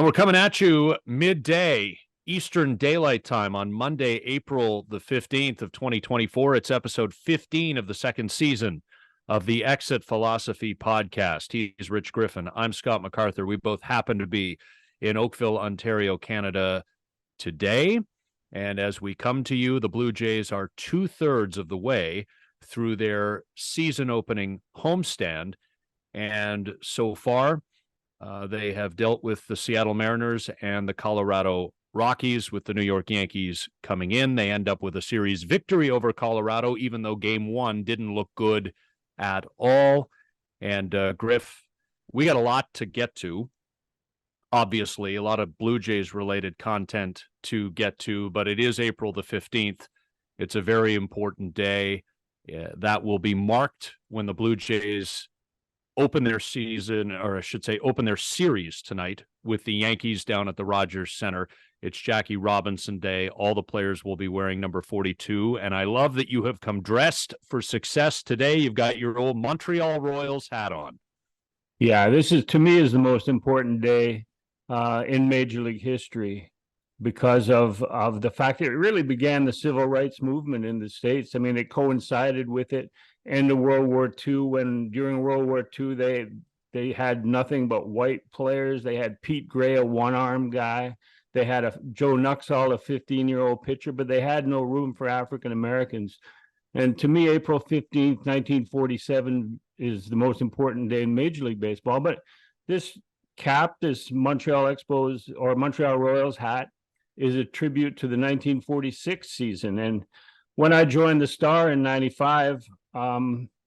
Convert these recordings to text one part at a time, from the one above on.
we're coming at you midday Eastern Daylight Time on Monday, April the 15th of 2024. It's episode 15 of the second season of the Exit Philosophy podcast. He's Rich Griffin. I'm Scott MacArthur. We both happen to be in Oakville, Ontario, Canada today. And as we come to you, the Blue Jays are 2/3 of the way through their season opening homestand. And so far, they have dealt with the Seattle Mariners and the Colorado Rockies, with the New York Yankees coming in. They end up with a series victory over Colorado, even though game one didn't look good at all. And Griff, we got a lot to get to. Obviously, a lot of Blue Jays related content to get to, but it is April the 15th. It's a very important day. That will be marked when the Blue Jays open their season, or I should say open their series tonight with the Yankees down at the Rogers Center. It's Jackie Robinson Day. All the players will be wearing number 42, and I love that you have come dressed for success today. You've got your old Montreal Royals hat on. Yeah, this is, to me, is the most important day in Major League history because of the fact that it really began the civil rights movement in the States. I mean, it coincided with it in the World War II, when during World War II, they had nothing but white players. They had Pete Gray, a one-arm guy. They had Joe Nuxhall, a 15-year-old pitcher, but they had no room for African Americans. And to me, April 15th, 1947 is the most important day in Major League Baseball. But this cap, this Montreal Expos or Montreal Royals hat, is a tribute to the 1946 season. And when I joined the Star in 95,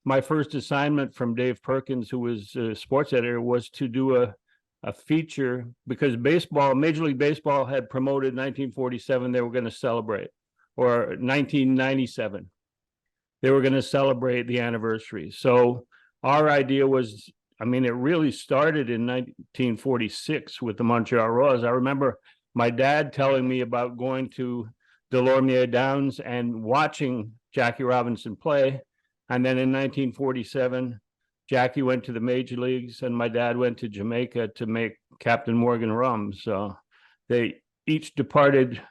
my first assignment from Dave Perkins, who was a sports editor, was to do a feature, because Major League Baseball had promoted 1947, they were going to celebrate, or 1997, they were going to celebrate the anniversary. So our idea was, I mean, it really started in 1946 with the Montreal Royals. I remember my dad telling me about going to Delormier Downs and watching Jackie Robinson play. And then in 1947, Jackie went to the major leagues, and my dad went to Jamaica to make Captain Morgan rum. So they each departed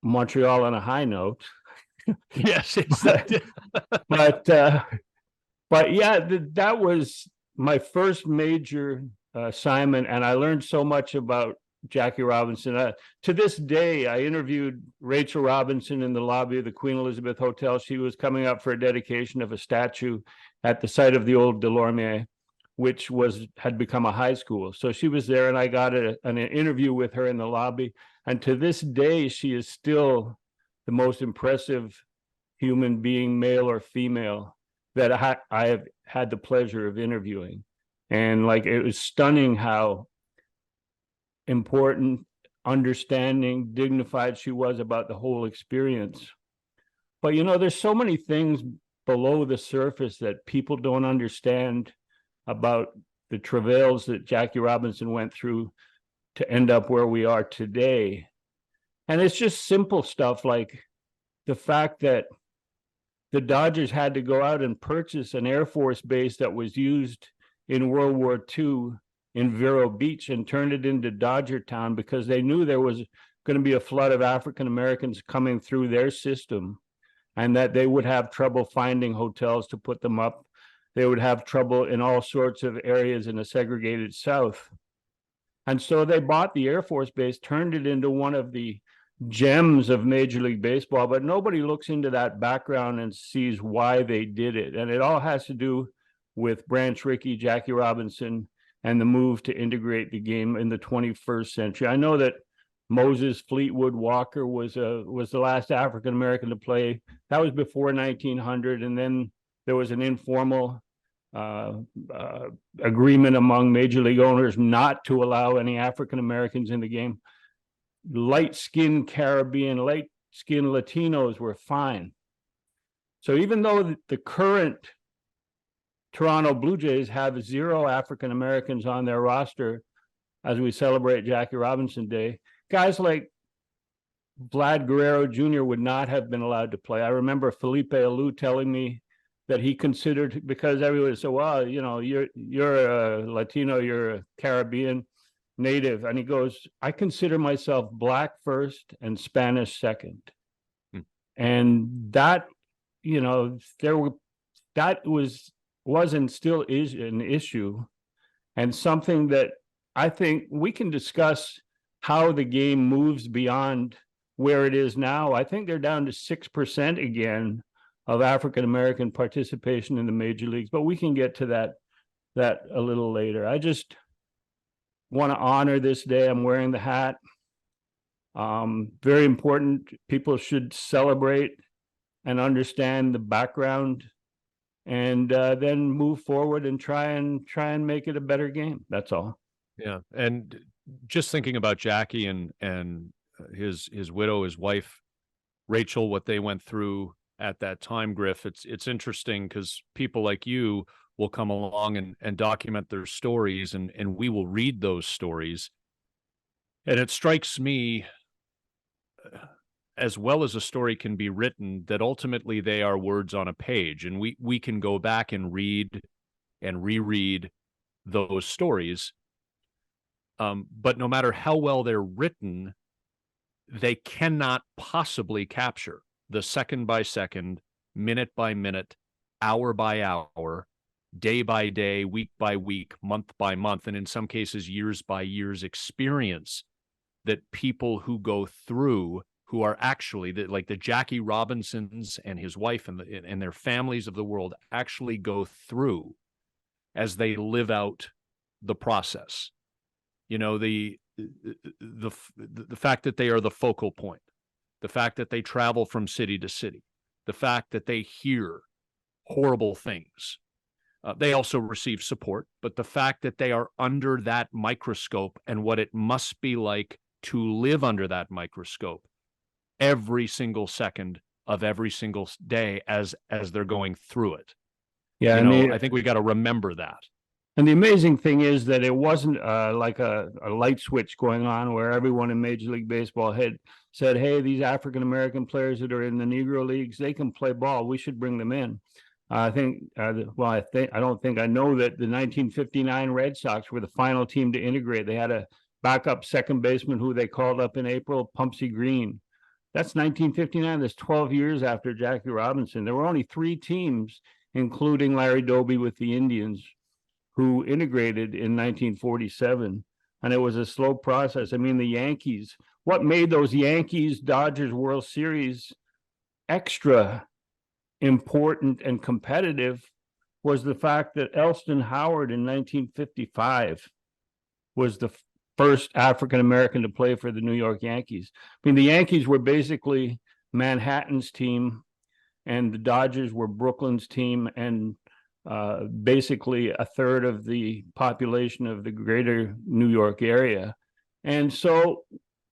Montreal on a high note. Yes, but yeah, that was my first major assignment, and I learned so much about Jackie Robinson. To this day, I interviewed Rachel Robinson in the lobby of the Queen Elizabeth Hotel. She was coming up for a dedication of a statue at the site of the old Delormier, which had become a high school. So she was there, and I got an interview with her in the lobby. And to this day, she is still the most impressive human being, male or female, that I have had the pleasure of interviewing. And it was stunning how important, understanding, dignified she was about the whole experience. But there's so many things below the surface that people don't understand about the travails that Jackie Robinson went through to end up where we are today. And it's just simple stuff like the fact that the Dodgers had to go out and purchase an Air Force base that was used in World War II in Vero Beach and turned it into Dodger Town, because they knew there was going to be a flood of African Americans coming through their system, and that they would have trouble finding hotels to put them up. They would have trouble in all sorts of areas in a segregated South. And so they bought the Air Force base, turned it into one of the gems of Major League Baseball, but nobody looks into that background and sees why they did it. And it all has to do with Branch Rickey, Jackie Robinson, and the move to integrate the game in the 21st century. I know that Moses Fleetwood Walker was the last African American to play. That was before 1900, and then there was an informal agreement among major league owners not to allow any African Americans in the game. Light-skinned Caribbean, light-skinned Latinos were fine. So even though the current Toronto Blue Jays have 0 African Americans on their roster as we celebrate Jackie Robinson Day, guys like Vlad Guerrero Jr. would not have been allowed to play. I remember Felipe Alou telling me that he considered, because everyone said, well, you're a Latino, you're a Caribbean, native, and he goes, I consider myself black first and Spanish second. Hmm. And that, that was and still is an issue, and something that I think we can discuss how the game moves beyond where it is now. I think they're down to 6% again of African American participation in the major leagues, but we can get to that a little later. I just want to honor this day. I'm wearing the hat. Very important. People should celebrate and understand the background, and then move forward and try and make it a better game. That's all. Yeah, and just thinking about Jackie and his widow, his wife, Rachel, what they went through at that time, Griff. It's interesting because people like you will come along and document their stories, and we will read those stories. And it strikes me, as well as a story can be written, that ultimately they are words on a page, and we can go back and read and reread those stories. But no matter how well they're written, they cannot possibly capture the second by second, minute by minute, hour by hour, day by day, week by week, month by month, and in some cases, years by years experience that people who go through, who are actually like the Jackie Robinsons and his wife and their families of the world actually go through as they live out the process. The fact that they are the focal point, the fact that they travel from city to city, the fact that they hear horrible things. They also receive support, but the fact that they are under that microscope and what it must be like to live under that microscope every single second of every single day as they're going through it. Yeah, I think we got to remember that. And the amazing thing is that it wasn't like a light switch going on where everyone in Major League Baseball had said, hey, these African American players that are in the Negro Leagues, they can play ball. We should bring them in. I know that the 1959 Red Sox were the final team to integrate. They had a backup second baseman who they called up in April, Pumpsy Green. That's 1959. That's 12 years after Jackie Robinson. There were only 3 teams, including Larry Doby with the Indians, who integrated in 1947. And it was a slow process. I mean, the Yankees, what made those Yankees-Dodgers World Series extra important and competitive was the fact that Elston Howard in 1955 was the first African-American to play for the New York Yankees. I mean, the Yankees were basically Manhattan's team, and the Dodgers were Brooklyn's team, and basically a third of the population of the greater New York area. And so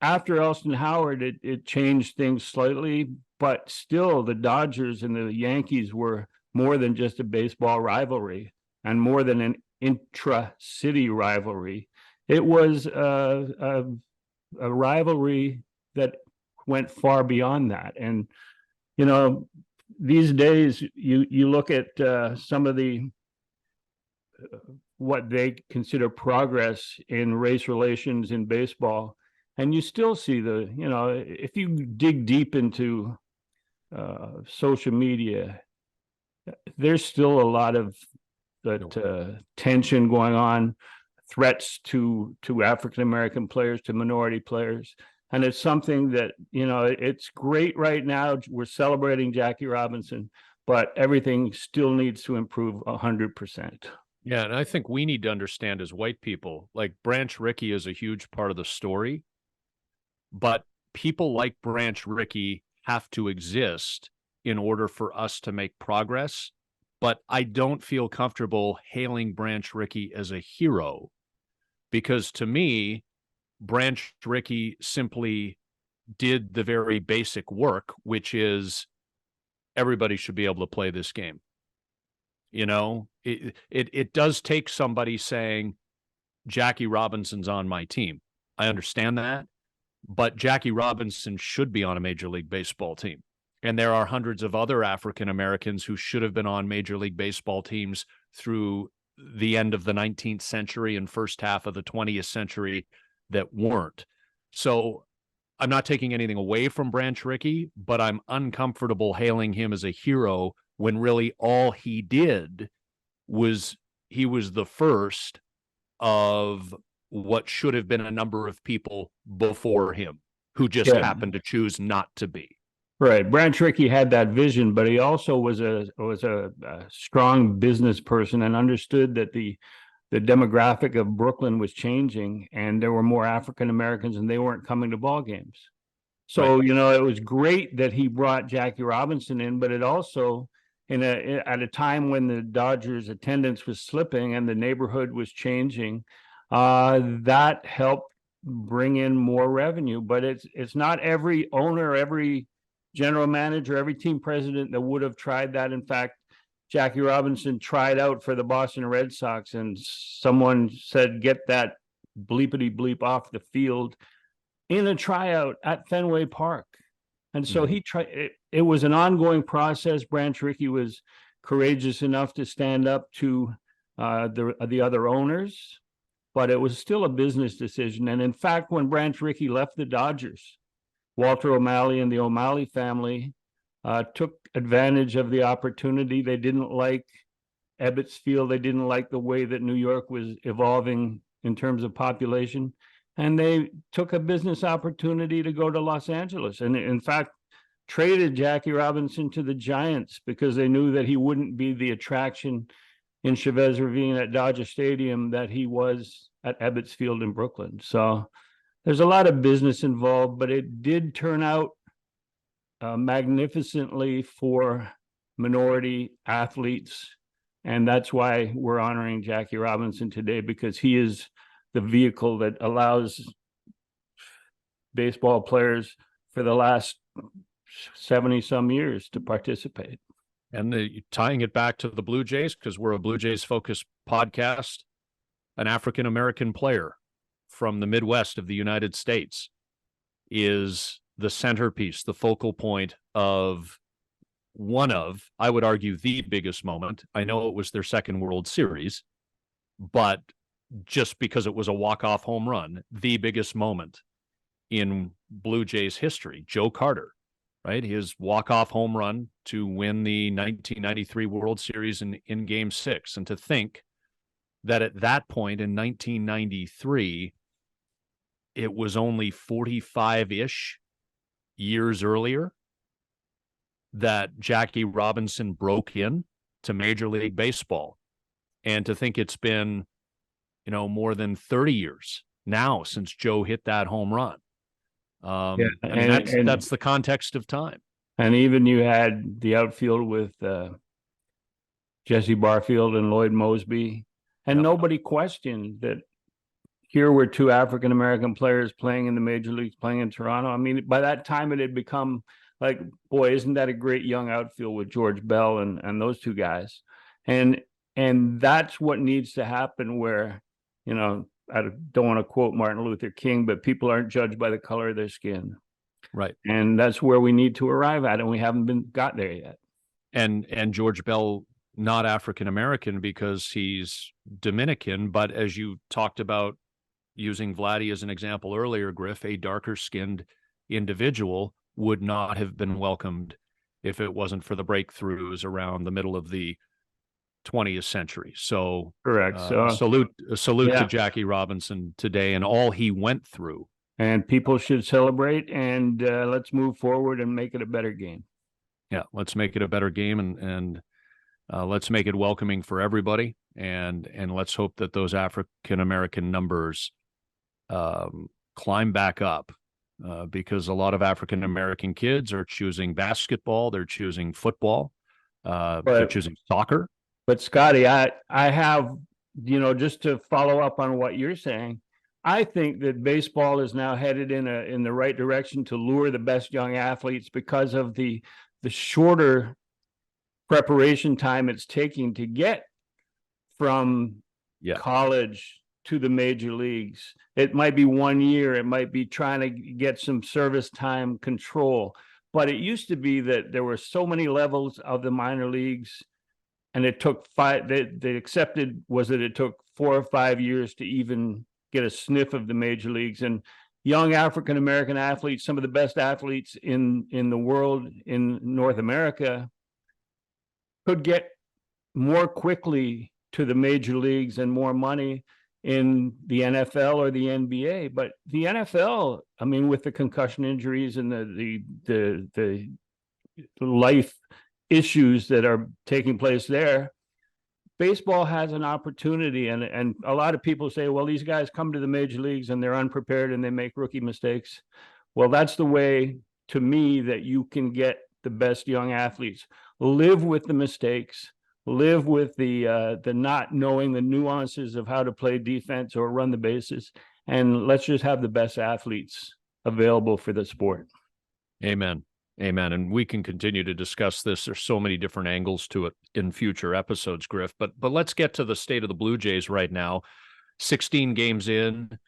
after Elston Howard, it changed things slightly, but still the Dodgers and the Yankees were more than just a baseball rivalry and more than an intra-city rivalry. It was a rivalry that went far beyond that. And, these days, you look at some of the what they consider progress in race relations in baseball, and you still see if you dig deep into social media, there's still a lot of that tension going on, threats to African American players, to minority players. And it's something that, it's great right now. We're celebrating Jackie Robinson, but everything still needs to improve 100%. Yeah, and I think we need to understand as white people, like Branch Rickey is a huge part of the story, but people like Branch Rickey have to exist in order for us to make progress. But I don't feel comfortable hailing Branch Rickey as a hero, because to me, Branch Rickey simply did the very basic work, which is everybody should be able to play this game. It does take somebody saying, Jackie Robinson's on my team. I understand that, but Jackie Robinson should be on a Major League Baseball team. And there are hundreds of other African Americans who should have been on Major League Baseball teams through the end of the 19th century and first half of the 20th century that weren't. So I'm not taking anything away from Branch Rickey, but I'm uncomfortable hailing him as a hero when really all he did was he was the first of what should have been a number of people before him who just happened to choose not to be. Right. Branch Rickey had that vision, but he also was a strong business person and understood that the demographic of Brooklyn was changing and there were more African Americans and they weren't coming to ball games. So, Right. you know, it was great that he brought Jackie Robinson in, but it also at a time when the Dodgers attendance was slipping and the neighborhood was changing, that helped bring in more revenue. But it's not every owner, every general manager, every team president that would have tried that. In fact, Jackie Robinson tried out for the Boston Red Sox, and someone said, "Get that bleepity bleep off the field," in a tryout at Fenway Park. And so he tried. It was an ongoing process. Branch Rickey was courageous enough to stand up to the other owners, but it was still a business decision. And in fact, when Branch Rickey left the Dodgers, Walter O'Malley and the O'Malley family took advantage of the opportunity. They didn't like Ebbets Field. They didn't like the way that New York was evolving in terms of population. And they took a business opportunity to go to Los Angeles. And in fact, traded Jackie Robinson to the Giants because they knew that he wouldn't be the attraction in Chavez Ravine at Dodger Stadium that he was at Ebbets Field in Brooklyn. So there's a lot of business involved, but it did turn out magnificently for minority athletes. And that's why we're honoring Jackie Robinson today, because he is the vehicle that allows baseball players for the last 70 some years to participate. And tying it back to the Blue Jays, because we're a Blue Jays focused podcast, an African-American player from the Midwest of the United States is the centerpiece, the focal point of one of, I would argue, the biggest moment. I know it was their second World Series, but just because it was a walk-off home run, the biggest moment in Blue Jays history, Joe Carter, right? His walk-off home run to win the 1993 World Series in Game 6. And to think that at that point in 1993, it was only 45-ish years earlier that Jackie Robinson broke in to Major League Baseball. And to think it's been, more than 30 years now since Joe hit that home run. I mean, that's the context of time. And even you had the outfield with Jesse Barfield and Lloyd Mosby, and nobody questioned that here were two African-American players playing in the major leagues, playing in Toronto. I mean, by that time it had become like, boy, isn't that a great young outfield with George Bell and those two guys. And that's what needs to happen where, I don't want to quote Martin Luther King, but people aren't judged by the color of their skin. Right. And that's where we need to arrive at, and we haven't got there yet. And George Bell, not African-American because he's Dominican, but as you talked about using Vladdy as an example earlier, Griff, a darker-skinned individual would not have been welcomed if it wasn't for the breakthroughs around the middle of the 20th century. So correct. So salute to Jackie Robinson today and all he went through. And people should celebrate, and let's move forward and make it a better game. Yeah, let's make it a better game, and let's make it welcoming for everybody, and let's hope that those African-American numbers climb back up, because a lot of African-American kids are choosing basketball, they're choosing football, they're choosing soccer. But Scotty, I have, just to follow up on what you're saying, I think that baseball is now headed in the right direction to lure the best young athletes because of the shorter preparation time it's taking to get from college to the major leagues. It might be 1 year, it might be trying to get some service time control, but it used to be that there were so many levels of the minor leagues and it took they accepted was that it took 4 or 5 years to even get a sniff of the major leagues. And young African American athletes, some of the best athletes in the world, in North America, could get more quickly to the major leagues and more money in the NFL or the NBA. But the NFL, I mean, with the concussion injuries and the life issues that are taking place there, baseball has an opportunity. And a lot of people say, well, these guys come to the major leagues and they're unprepared and they make rookie mistakes. Well, that's the way, to me, that you can get the best young athletes. Live with the mistakes, live with the not knowing the nuances of how to play defense or run the bases, and let's just have the best athletes available for the sport. Amen. Amen. And we can continue to discuss this. There's so many different angles to it in future episodes, Griff. But let's get to the state of the Blue Jays right now. 16 games in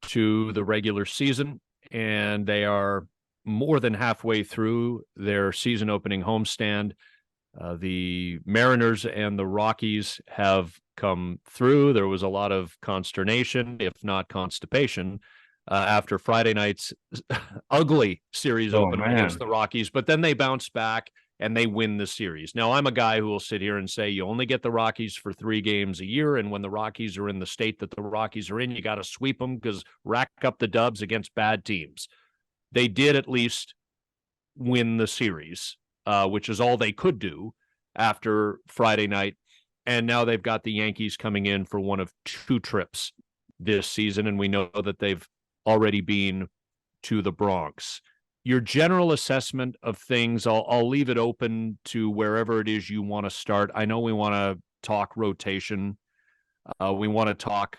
to the regular season, and they are more than halfway through their season opening homestand. The Mariners and the Rockies have come through. There was a lot of consternation, if not constipation, after Friday night's ugly series opener against the Rockies, but then they bounce back and they win the series. Now, I'm a guy who will sit here and say you only get the Rockies for 3 games a year, and when the Rockies are in the state that the Rockies are in, you got to sweep them because rack up the dubs against bad teams. They did at least win the series, which is all they could do after Friday night, and now they've got the Yankees coming in for one of 2 trips this season, and we know that they've already been to the Bronx. Your general assessment of things, I'll leave it open to wherever it is you want to start. I know we want to talk rotation. We want to talk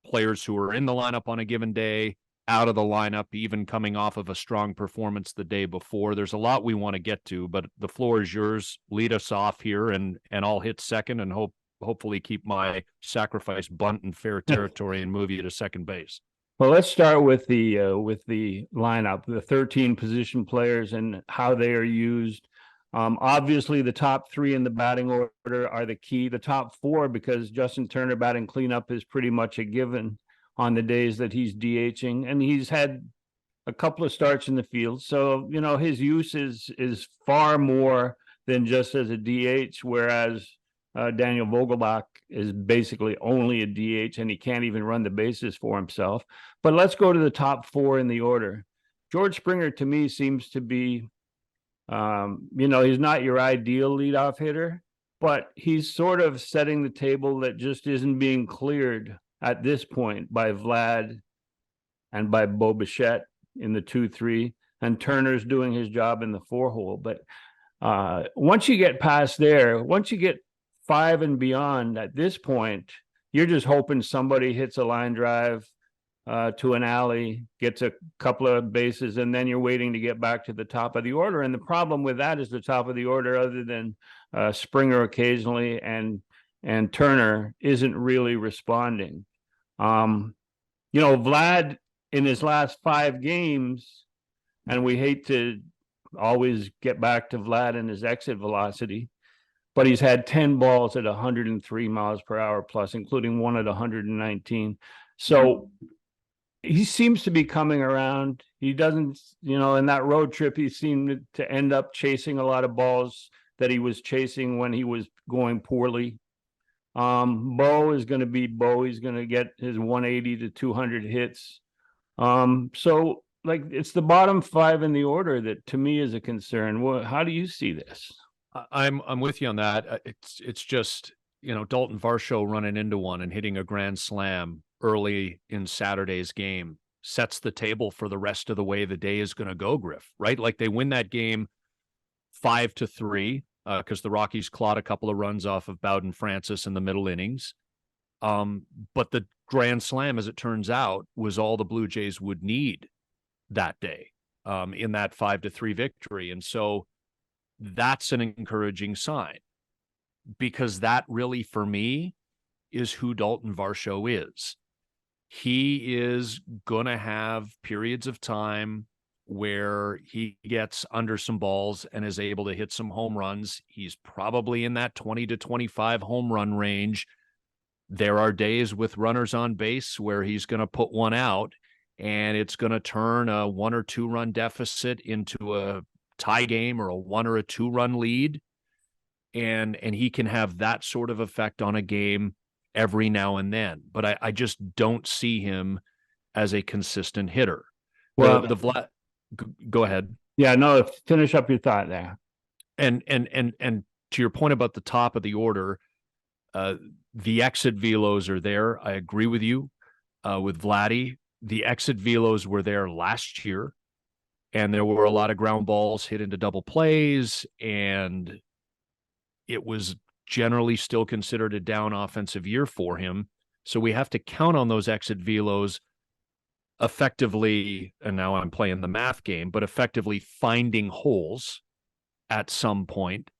players who are in the lineup on a given day, out of the lineup, even coming off of a strong performance the day before. There's a lot we want to get to, but the floor is yours. Lead us off here, and I'll hit second and hopefully keep my sacrifice bunt in fair territory and move you to second base. Well, let's start with the lineup, the 13 position players and how they are used. Obviously, the top 3 in the batting order are the key. The top 4, because Justin Turner batting cleanup is pretty much a given on the days that he's DHing, and he's had a couple of starts in the field. So, you know, his use is far more than just as a DH, whereas Daniel Vogelbach is basically only a DH, and he can't even run the bases for himself. But let's go to the top 4 in the order. George Springer, to me, seems to be, he's not your ideal leadoff hitter, but he's sort of setting the table that just isn't being cleared at this point by Vlad and by Bo Bichette in the 2-3, and Turner's doing his job in the 4-hole. But once you get past there, once you get 5 and beyond, at this point, you're just hoping somebody hits a line drive to an alley, gets a couple of bases, and then you're waiting to get back to the top of the order. And the problem with that is the top of the order, other than Springer occasionally and Turner, isn't really responding. Vlad in his last 5 games, and we hate to always get back to Vlad and his exit velocity, but he's had 10 balls at 103 miles per hour plus, including one at 119. So he seems to be coming around. He doesn't, in that road trip, he seemed to end up chasing a lot of balls that he was chasing when he was going poorly. Bo is going to be Bo. He's going to get his 180 to 200 hits. So it's the bottom 5 in the order that to me is a concern. Well, how do you see this? I'm with you on that. It's just, Dalton Varsho running into one and hitting a grand slam early in Saturday's game sets the table for the rest of the way the day is going to go, Griff, right? Like they win that game 5-3 because the Rockies clawed a couple of runs off of Bowden Francis in the middle innings. But the grand slam, as it turns out, was all the Blue Jays would need that day in that 5-3 victory. And so that's an encouraging sign, because that really, for me, is who Dalton Varsho is. He is going to have periods of time where he gets under some balls and is able to hit some home runs. He's probably in that 20 to 25 home run range. There are days with runners on base where he's going to put one out and it's going to turn a 1 or 2 run deficit into a tie game or a 1 or a 2 run lead. And he can have that sort of effect on a game every now and then. But I just don't see him as a consistent hitter. Well, Go ahead. Yeah, no, finish up your thought there. And to your point about the top of the order, the exit velos are there. I agree with you. With Vladdy, the exit velos were there last year, and there were a lot of ground balls hit into double plays, and it was generally still considered a down offensive year for him. So we have to count on those exit velos effectively, and now I'm playing the math game, but effectively finding holes at some point.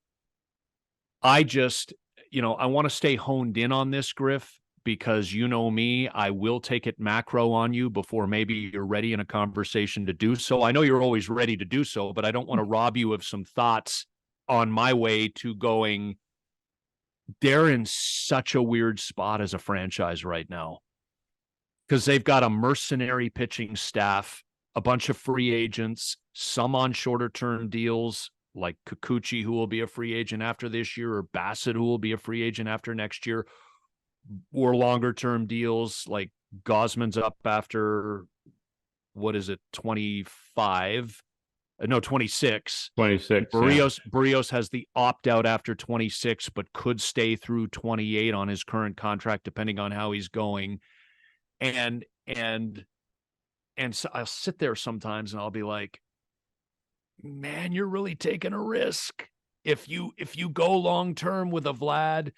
I just, I want to stay honed in on this, Griff, because you know me, I will take it macro on you before maybe you're ready in a conversation to do so. I know you're always ready to do so, but I don't want to rob you of some thoughts on my way to going, they're in such a weird spot as a franchise right now because they've got a mercenary pitching staff, a bunch of free agents, some on shorter term deals like Kikuchi, who will be a free agent after this year, or Bassett, who will be a free agent after next year, or longer term deals like Gosman's up after, 25? No, 26. 26. Barrios has the opt out after 26, but could stay through 28 on his current contract, depending on how he's going. And so I'll sit there sometimes and I'll be like, man, you're really taking a risk if you go long term with a Vlad,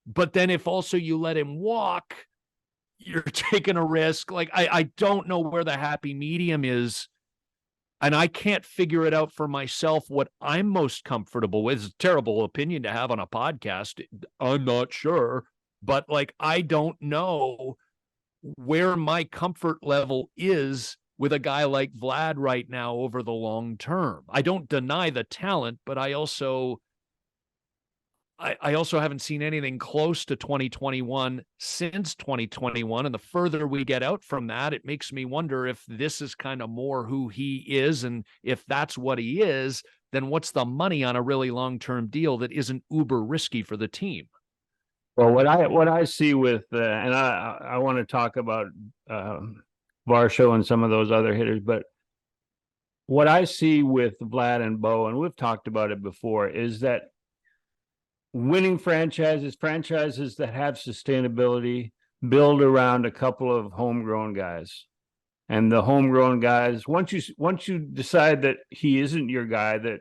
but then if also you let him walk, you're taking a risk. Like I don't know where the happy medium is. And I can't figure it out for myself what I'm most comfortable with. It's a terrible opinion to have on a podcast. I'm not sure. But I don't know where my comfort level is with a guy like Vlad right now over the long term. I don't deny the talent, but I also haven't seen anything close to 2021 since 2021. And the further we get out from that, it makes me wonder if this is kind of more who he is. And if that's what he is, then what's the money on a really long-term deal that isn't uber risky for the team? Well, what I see with, and I want to talk about Varsho and some of those other hitters, but what I see with Vlad and Bo, and we've talked about it before, is that winning franchises that have sustainability, build around a couple of homegrown guys. And the homegrown guys, once you decide that he isn't your guy, that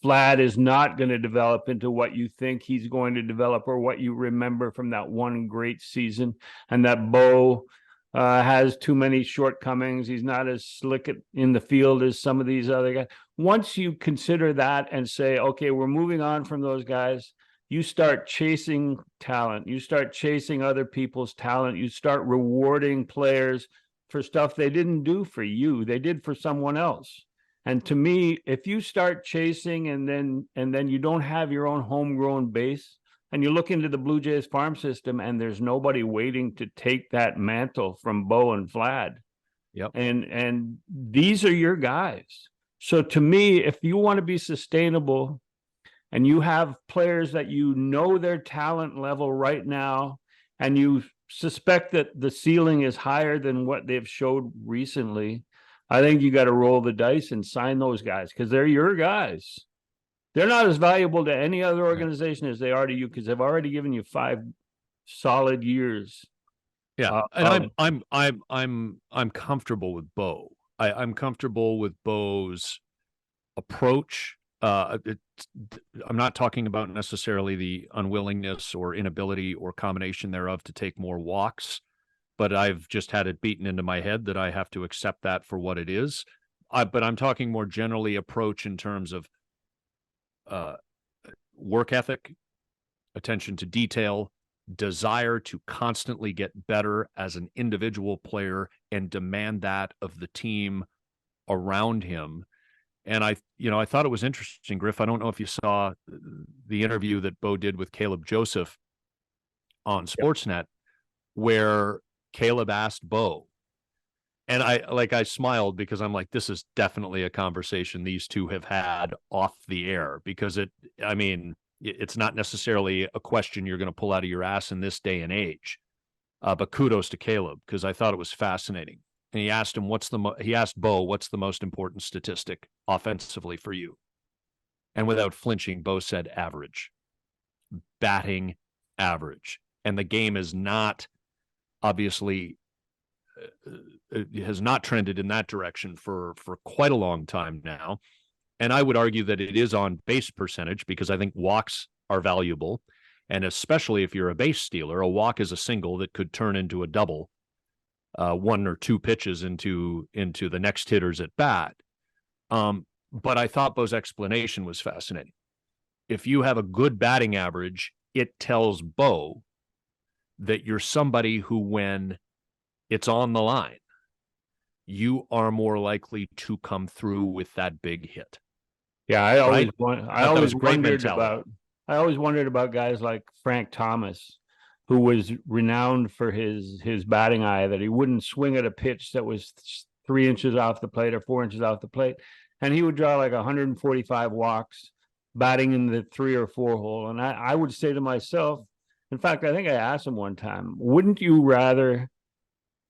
Vlad is not going to develop into what you think he's going to develop or what you remember from that one great season, and that Bo has too many shortcomings, he's not as slick in the field as some of these other guys. Once you consider that and say, okay, we're moving on from those guys, you start chasing talent. You start chasing other people's talent. You start rewarding players for stuff they didn't do for you. They did for someone else. And to me, if you start chasing and then you don't have your own homegrown base, and you look into the Blue Jays farm system and there's nobody waiting to take that mantle from Bo and Vlad. Yep. And these are your guys. So to me, if you want to be sustainable, and you have players that you know their talent level right now, and you suspect that the ceiling is higher than what they've showed recently, I think you got to roll the dice and sign those guys because they're your guys. They're not as valuable to any other organization as they are to you because they've already given you 5 solid years. Yeah, and I'm comfortable with Bo. I'm comfortable with Bo's approach. I'm not talking about necessarily the unwillingness or inability or combination thereof to take more walks, but I've just had it beaten into my head that I have to accept that for what it is. But I'm talking more generally approach in terms of work ethic, attention to detail, desire to constantly get better as an individual player and demand that of the team around him. And I thought it was interesting, Griff. I don't know if you saw the interview that Bo did with Caleb Joseph on Sportsnet, where Caleb asked Bo, and I smiled because I'm like, this is definitely a conversation these two have had off the air, because it's not necessarily a question you're going to pull out of your ass in this day and age. But kudos to Caleb, because I thought it was fascinating. And he asked him, he asked Bo, what's the most important statistic offensively for you? And without flinching, Bo said average, batting average. And the game is not, obviously, it has not trended in that direction for quite a long time now. And I would argue that it is on base percentage, because I think walks are valuable. And especially if you're a base stealer, a walk is a single that could turn into a double, one or two pitches into the next hitter's at bat. But I thought Bo's explanation was fascinating. If you have a good batting average, it tells Bo that you're somebody who, when it's on the line, you are more likely to come through with that big hit. Yeah, I always wondered about guys like Frank Thomas, who was renowned for his batting eye, that he wouldn't swing at a pitch that was 3 inches off the plate or 4 inches off the plate. And he would draw like 145 walks batting in the 3 or 4 hole. And I would say to myself, in fact, I think I asked him one time, wouldn't you rather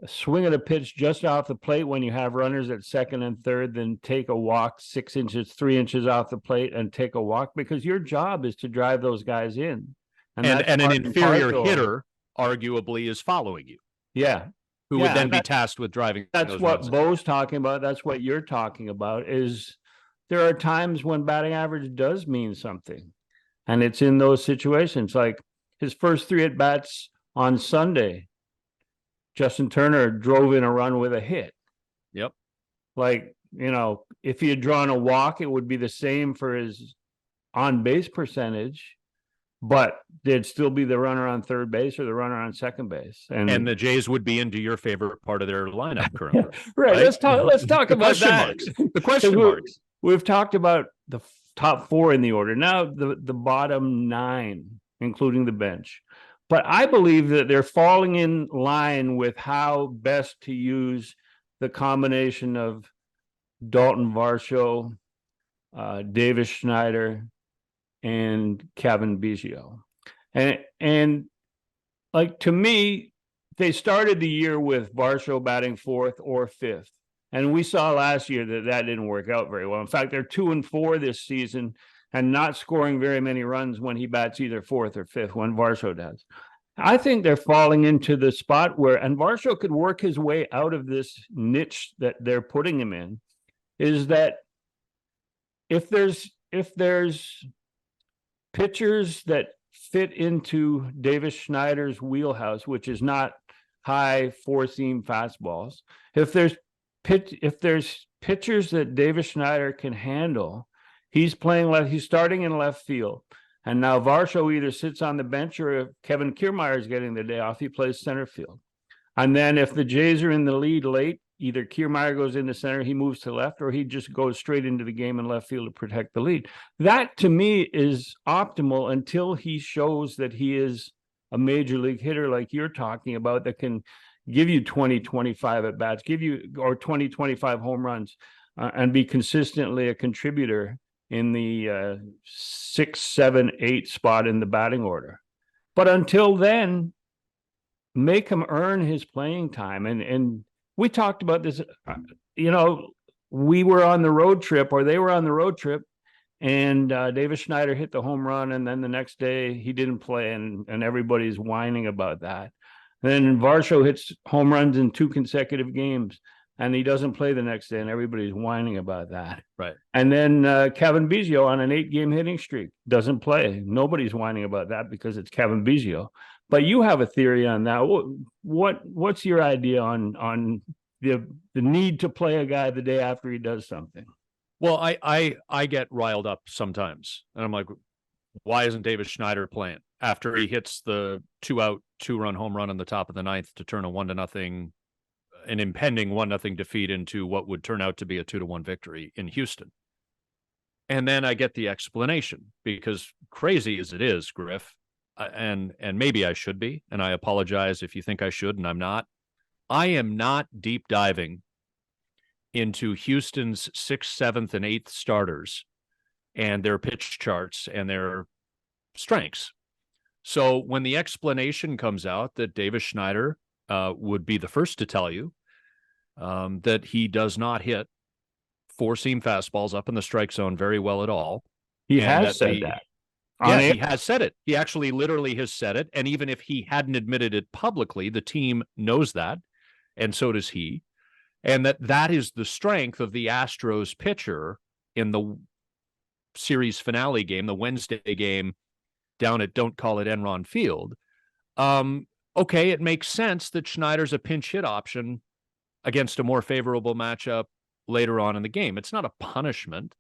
swing at a pitch just off the plate when you have runners at second and third than take a walk 6 inches, 3 inches off the plate and take a walk? Because your job is to drive those guys in. And an inferior hitter arguably is following you. Yeah. Who would then be tasked with driving. That's what Bo's talking about. That's what you're talking about, is there are times when batting average does mean something. And it's in those situations. Like his first 3 at-bats on Sunday, Justin Turner drove in a run with a hit. Yep. Like, if he had drawn a walk, it would be the same for his on-base percentage, but there'd still be the runner on third base or the runner on second base. And the Jays would be into your favorite part of their lineup currently. Right. Let's talk about that. The question marks. We've talked about the top 4 in the order. Now the bottom 9, including the bench. But I believe that they're falling in line with how best to use the combination of Dalton Varsho, Davis Schneider, and Kevin Biggio. And like, to me, they started the year with Varsho batting 4th or 5th. And we saw last year that didn't work out very well. In fact, they're 2-4 this season and not scoring very many runs when he bats either 4th or 5th, when Varsho does. I think they're falling into the spot where, and Varsho could work his way out of this niche that they're putting him in, is that if there's pitchers that fit into Davis Schneider's wheelhouse, which is not high 4-seam fastballs, if there's pitchers that Davis Schneider can handle, he's starting in left field. And now Varsho either sits on the bench, or if Kevin Kiermaier is getting the day off, he plays center field. And then if the Jays are in the lead late, either Kiermaier goes into center, he moves to left, or he just goes straight into the game in left field to protect the lead. That, to me, is optimal until he shows that he is a major league hitter like you're talking about, that can give you 20, 25 at-bats, or 20, 25 home runs, and be consistently a contributor in the 6, 7, 8 spot in the batting order. But until then, make him earn his playing time. And we talked about this, we were on the road trip, or they were on the road trip, and Davis Schneider hit the home run, and then the next day he didn't play, and everybody's whining about that. Then Varsho hits home runs in 2 consecutive games, and he doesn't play the next day, and everybody's whining about that. Right. And then Kevin Biggio on an 8-game hitting streak doesn't play. Nobody's whining about that because it's Kevin Biggio. But you have a theory on that. What's your idea on the need to play a guy the day after he does something? Well, I get riled up sometimes, and I'm like, why isn't Davis Schneider playing after he hits the 2-out, 2-run home run in the top of the 9th to turn a 1-0 an impending 1-0 defeat into what would turn out to be a 2-1 victory in Houston. And then I get the explanation, because crazy as it is, Griff, and maybe I should be, and I apologize if you think I should, and I'm not. I am not deep diving into Houston's 6th, 7th, and 8th starters and their pitch charts and their strengths. So when the explanation comes out that Davis Schneider would be the first to tell you that he does not hit four-seam fastballs up in the strike zone very well at all. He has said that. Yeah, he has said it. He actually literally has said it. And even if he hadn't admitted it publicly, the team knows that, and so does he. And that is the strength of the Astros pitcher in the series finale game, the Wednesday game down at Don't Call It Enron Field. Okay, it makes sense that Schneider's a pinch hit option against a more favorable matchup later on in the game. It's not a punishment.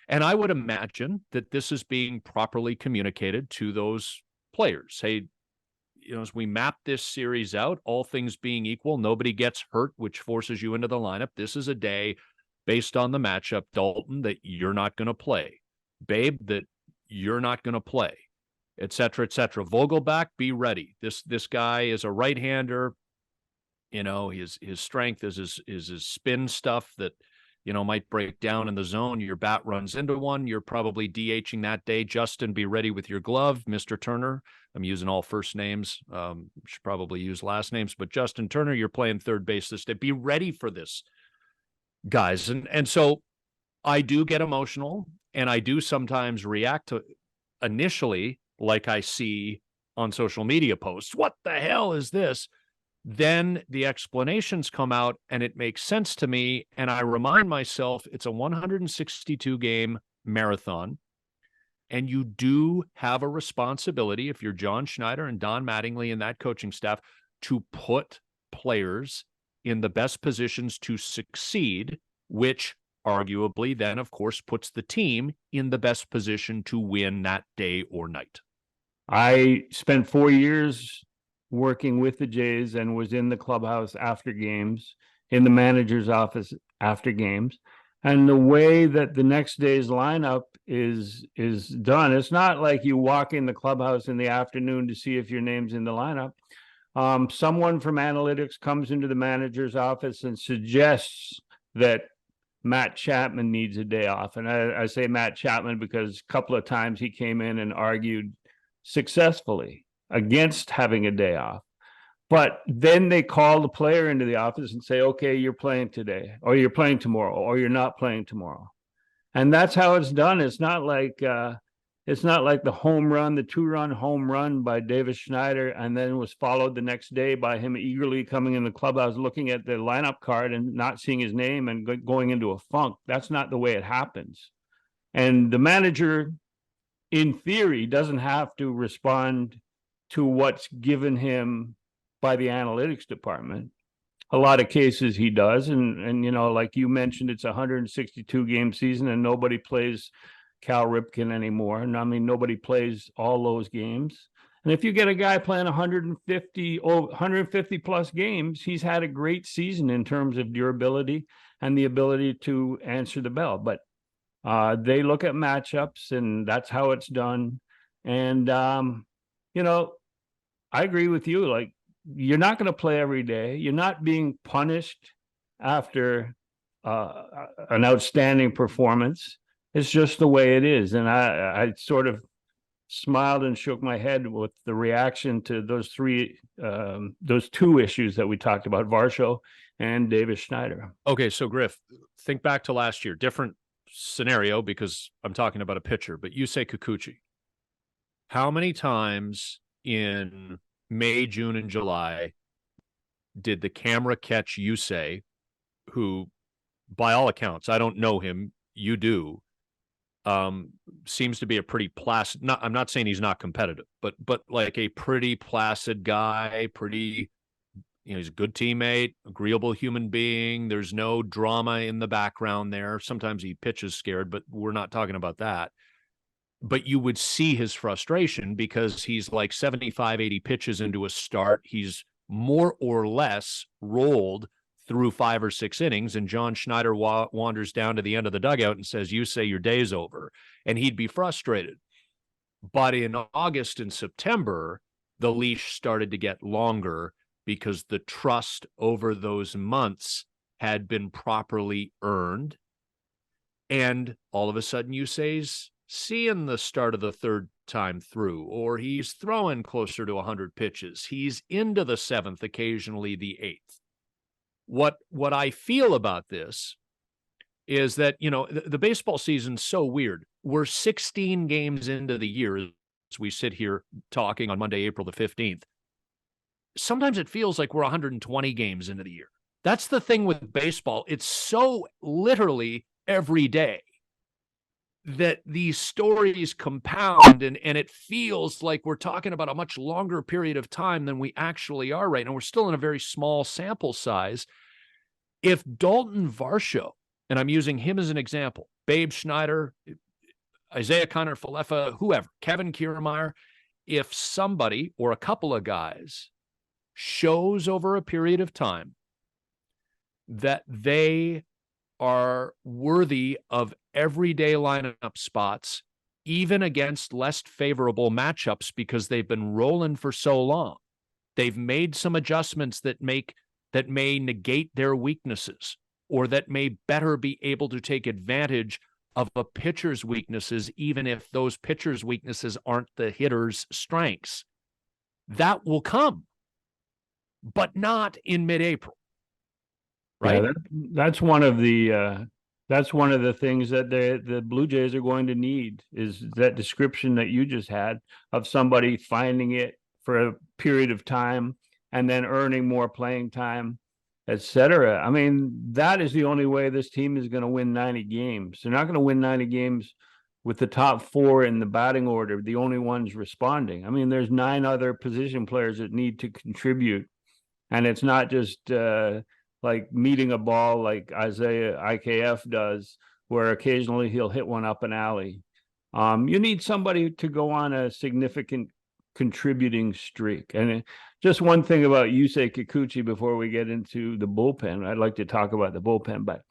And I would imagine that this is being properly communicated to those players. Hey, as we map this series out, all things being equal, nobody gets hurt, which forces you into the lineup. This is a day based on the matchup, Dalton, that you're not going to play. Babe, that you're not going to play, et cetera, et cetera. Vogelback, be ready. This guy is a right-hander. His strength is his spin stuff that, might break down in the zone. Your bat runs into one. You're probably DHing that day. Justin, be ready with your glove. Mr. Turner, I'm using all first names. Should probably use last names. But Justin Turner, you're playing third base this day. Be ready for this, guys. And so I do get emotional, and I do sometimes react to initially like I see on social media posts. What the hell is this? Then the explanations come out and it makes sense to me. And I remind myself it's a 162 game marathon. And you do have a responsibility, if you're John Schneider and Don Mattingly and that coaching staff, to put players in the best positions to succeed, which arguably then, of course, puts the team in the best position to win that day or night. I spent 4 years working with the Jays and was in the clubhouse after games, in the manager's office after games. And the way that the next day's lineup is done, it's not like you walk in the clubhouse in the afternoon to see if your name's in the lineup. Someone from analytics comes into the manager's office and suggests that Matt Chapman needs a day off. And I say Matt Chapman because a couple of times he came in and argued successfully against having a day off. But then they call the player into the office and say, okay, you're playing today, or you're playing tomorrow, or you're not playing tomorrow. And that's how it's done. It's not like the home run, the 2-run home run by Davis Schneider, and then was followed the next day by him eagerly coming in the clubhouse, looking at the lineup card and not seeing his name and going into a funk. That's not the way it happens. And the manager, in theory, doesn't have to respond to what's given him by the analytics department. A lot of cases he does. And like you mentioned, it's a 162 game season and nobody plays Cal Ripken anymore. And I mean, nobody plays all those games. And if you get a guy playing 150 plus games, he's had a great season in terms of durability and the ability to answer the bell. But they look at matchups and that's how it's done. And, I agree with you. Like, you're not going to play every day. You're not being punished after an outstanding performance. It's just the way it is. And I sort of smiled and shook my head with the reaction to those two issues that we talked about, Varsho and Davis Schneider. Okay, so Griff, think back to last year. Different scenario because I'm talking about a pitcher, but you say Kikuchi. How many times in May, June, and July did the camera catch Yusei, who, by all accounts, I don't know him, you do, seems to be a pretty placid, I'm not saying he's not competitive, but like a pretty placid guy, pretty, he's a good teammate, agreeable human being. There's no drama in the background there. Sometimes he pitches scared, but we're not talking about that. But you would see his frustration because he's like 75, 80 pitches into a start. He's more or less rolled through 5 or 6 innings, and John Schneider wanders down to the end of the dugout and says, "You say your day's over," and he'd be frustrated. But in August and September, the leash started to get longer because the trust over those months had been properly earned. And all of a sudden, Yusei's seeing the start of the third time through, or he's throwing closer to 100 pitches. He's into the 7th, occasionally the 8th. What I feel about this is that, the baseball season's so weird. We're 16 games into the year as we sit here talking on Monday, April the 15th. Sometimes it feels like we're 120 games into the year. That's the thing with baseball. It's so literally every day that these stories compound, and it feels like we're talking about a much longer period of time than we actually are right now. We're still in a very small sample size. If Dalton Varsho, and I'm using him as an example, Babe Schneider, Isaiah Kiner-Falefa, whoever, Kevin Kiermaier, if somebody or a couple of guys shows over a period of time that they are worthy of everyday lineup spots, even against less favorable matchups, because they've been rolling for so long. They've made some adjustments that may negate their weaknesses, or that may better be able to take advantage of a pitcher's weaknesses, even if those pitcher's weaknesses aren't the hitter's strengths. That will come, but not in mid-April. Right? Yeah, that's one of the things that the Blue Jays are going to need, is that description that you just had of somebody finding it for a period of time and then earning more playing time, etc. I mean, that is the only way this team is going to win 90 games. They're not going to win 90 games with the top 4 in the batting order, the only ones responding. I mean, there's 9 other position players that need to contribute, and it's not just like meeting a ball like Isaiah IKF does, where occasionally he'll hit one up an alley. You need somebody to go on a significant contributing streak. And just one thing about Yusei Kikuchi before we get into the bullpen. I'd like to talk about the bullpen, but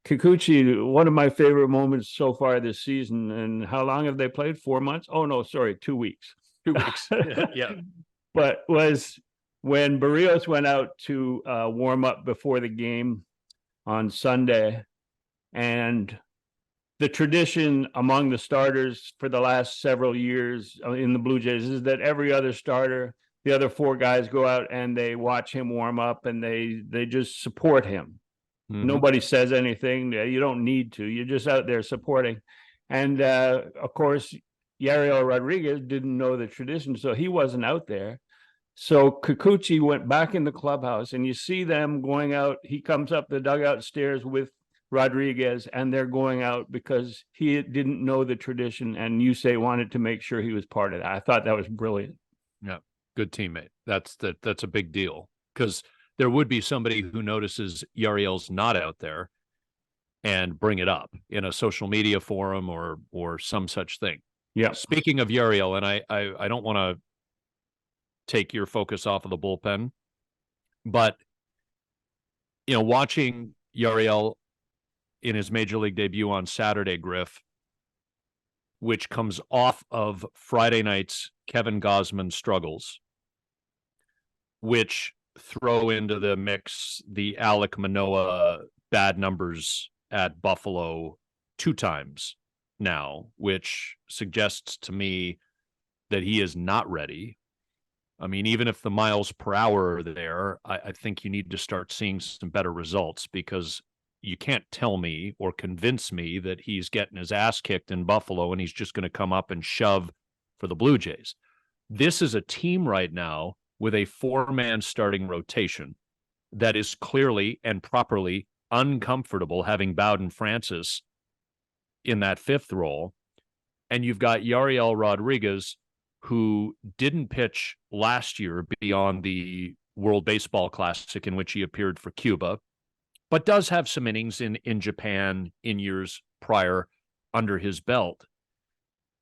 Kikuchi, one of my favorite moments so far this season. And how long have they played? 4 months? Oh, no, sorry, 2 weeks. 2 weeks. Yeah. But was when Barrios went out to warm up before the game on Sunday, and the tradition among the starters for the last several years in the Blue Jays is that every other starter, the other 4 guys, go out and they watch him warm up, and they just support him. Mm-hmm. Nobody says anything. You don't need to. You're just out there supporting. And of course, Yariel Rodriguez didn't know the tradition, so he wasn't out there. So Kikuchi went back in the clubhouse, and you see them going out. He comes up the dugout stairs with Rodriguez, and they're going out because he didn't know the tradition, and Yusei wanted to make sure he was part of that. I thought that was brilliant. Yeah, good teammate. That's a big deal, because there would be somebody who notices Yariel's not out there and bring it up in a social media forum or some such thing. Yeah. Speaking of Yariel, and I don't want to take your focus off of the bullpen, but watching Yariel in his major league debut on Saturday, Griff, which comes off of Friday night's Kevin Gausman struggles, which throw into the mix the Alek Manoah bad numbers at Buffalo 2 times now, which suggests to me that he is not ready. I mean, even if the miles per hour are there, I think you need to start seeing some better results, because you can't tell me or convince me that he's getting his ass kicked in Buffalo and he's just going to come up and shove for the Blue Jays. This is a team right now with a 4-man starting rotation that is clearly and properly uncomfortable, having Bowden Francis in that 5th role. And you've got Yariel Rodriguez, who didn't pitch last year beyond the World Baseball Classic in which he appeared for Cuba, but does have some innings in Japan in years prior under his belt.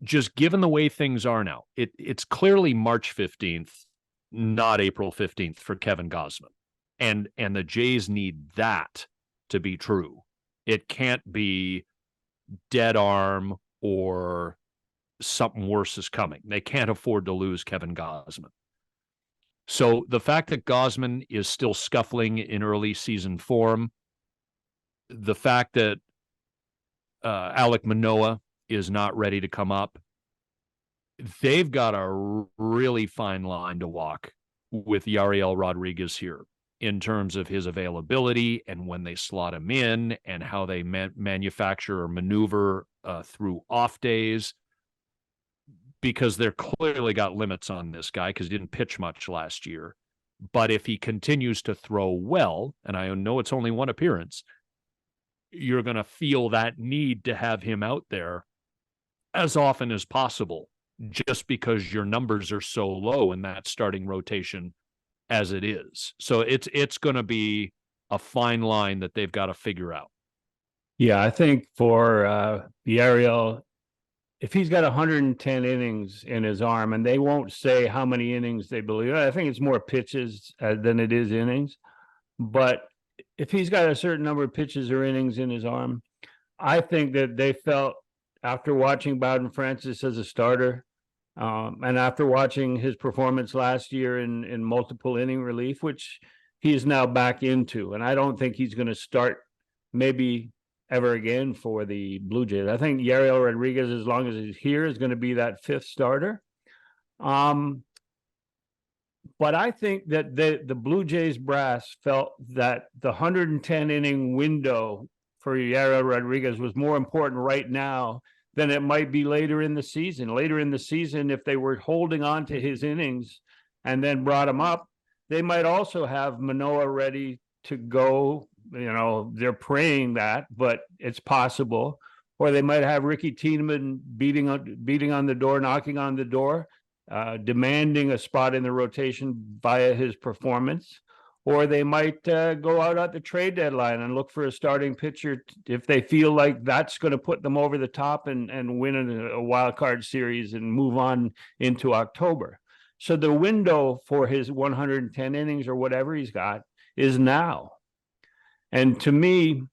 Just given the way things are now, it's clearly March 15th, not April 15th for Kevin Gausman. And the Jays need that to be true. It can't be dead arm or something worse is coming. They can't afford to lose Kevin Gausman. So the fact that Gausman is still scuffling in early season form, the fact that Alek Manoah is not ready to come up, they've got a really fine line to walk with Yariel Rodriguez here in terms of his availability and when they slot him in and how they manufacture or maneuver through off days, because they're clearly got limits on this guy because he didn't pitch much last year. But if he continues to throw well, and I know it's only one appearance, you're going to feel that need to have him out there as often as possible, just because your numbers are so low in that starting rotation as it is. So it's going to be a fine line that they've got to figure out. Yeah, I think for Yariel, if he's got 110 innings in his arm, and they won't say how many innings they believe, I think it's more pitches than it is innings. But if he's got a certain number of pitches or innings in his arm, I think that they felt after watching Bowden Francis as a starter, and after watching his performance last year in multiple inning relief, which he is now back into, and I don't think he's going to start maybe ever again for the Blue Jays. I think Yariel Rodriguez, as long as he's here, is going to be that fifth starter. But I think that the Blue Jays brass felt that the 110 inning window for Yariel Rodriguez was more important right now than it might be later in the season. Later in the season, if they were holding on to his innings and then brought him up, they might also have Manoah ready to go. You know, they're praying that, but it's possible. Or they might have Ricky Tiedemann beating on the door, knocking on the door, demanding a spot in the rotation via his performance. Or they might go out at the trade deadline and look for a starting pitcher if they feel like that's going to put them over the top and win a wild card series and move on into October. So the window for his 110 innings or whatever he's got is now. And to me,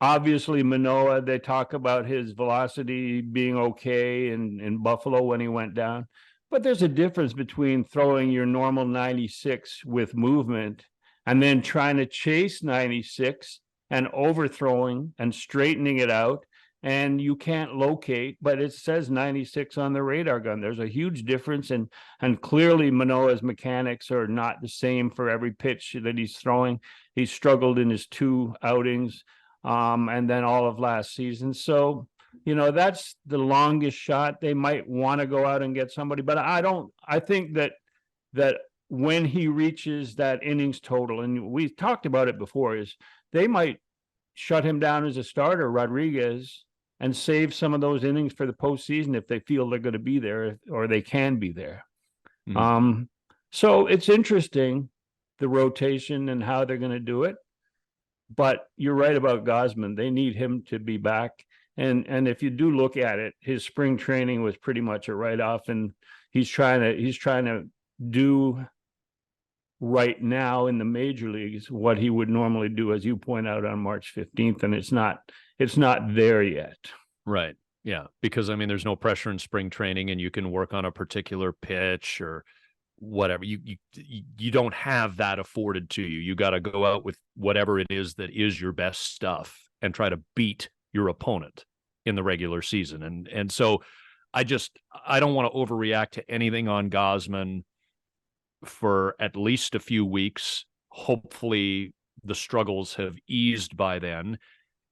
obviously Manoah, they talk about his velocity being okay in Buffalo when he went down. But there's a difference between throwing your normal 96 with movement and then trying to chase 96 and overthrowing and straightening it out. And you can't locate, but it says 96 on the radar gun. There's a huge difference. And clearly Manoah's mechanics are not the same for every pitch that he's throwing. He struggled in his 2 outings and then all of last season. So, you know, that's the longest shot. They might want to go out and get somebody, but I think that when he reaches that innings total, and we talked about it before, is they might shut him down as a starter, Rodriguez, and save some of those innings for the postseason if they feel they're going to be there or they can be there. Mm-hmm. So it's interesting, the rotation and how they're going to do it. But you're right about Gausman. They need him to be back. And if you do look at it, his spring training was pretty much a write-off, and he's trying to do right now in the major leagues what he would normally do, as you point out, on March 15th, and it's not there yet. Right. Yeah, because I mean, there's no pressure in spring training, and you can work on a particular pitch or whatever. You don't have that afforded to you. You got to go out with whatever it is that is your best stuff and try to beat your opponent in the regular season. And so I don't want to overreact to anything on Gausman for at least a few weeks. Hopefully the struggles have eased by then.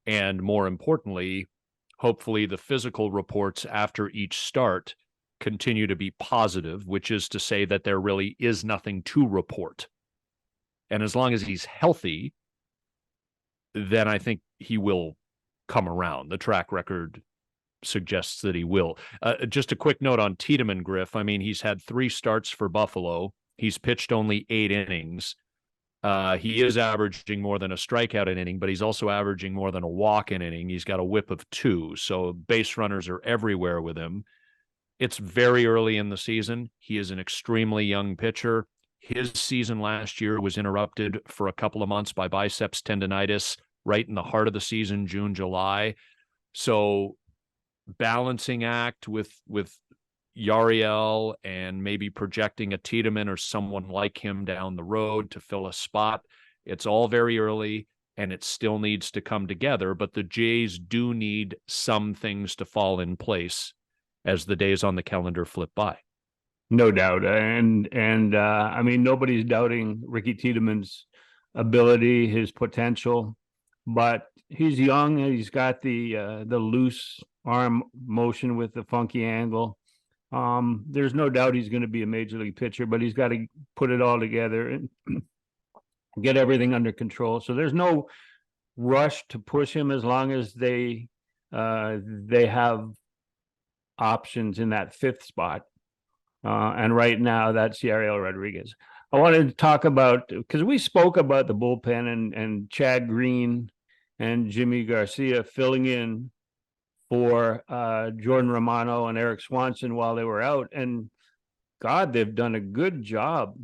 And more importantly, hopefully the physical reports after each start continue to be positive, which is to say that there really is nothing to report. And as long as he's healthy, then I think he will come around. The track record suggests that he will. Just a quick note on Tiedemann, Griff. I mean, he's had 3 starts for Buffalo. He's pitched only 8 innings. He is averaging more than a strikeout an inning, but he's also averaging more than a walk an inning. He's got a whip of 2, so base runners are everywhere with him. It's very early in the season. He is an extremely young pitcher. His season last year was interrupted for a couple of months by biceps tendonitis right in the heart of the season, June, July. So balancing act with Yariel and maybe projecting a Tiedemann or someone like him down the road to fill a spot. It's all very early and it still needs to come together, but the Jays do need some things to fall in place as the days on the calendar flip by. No doubt. And I mean, nobody's doubting Ricky Tiedemann's ability, his potential, but he's young and he's got the loose arm motion with the funky angle. There's no doubt he's going to be a major league pitcher, but he's got to put it all together and get everything under control. So there's no rush to push him as long as they have options in that fifth spot. And right now that's Yariel Rodriguez. I wanted to talk about, because we spoke about the bullpen and Chad Green and Jimmy Garcia filling in for Jordan Romano and Eric Swanson while they were out. And God, they've done a good job,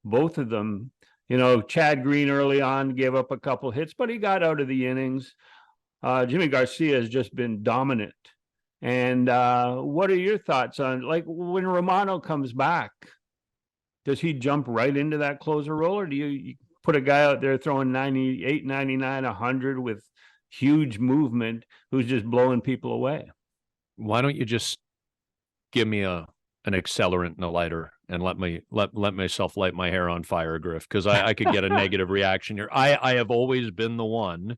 both of them. You know, Chad Green early on gave up a couple hits, but he got out of the innings. Jimmy Garcia has just been dominant. And what are your thoughts on, like, when Romano comes back, does he jump right into that closer role, or do you put a guy out there throwing 98, 99, 100 with huge movement who's just blowing people away? Why don't you just give me an accelerant and a lighter and let myself light my hair on fire, Griff, because I could get a negative reaction here. I have always been the one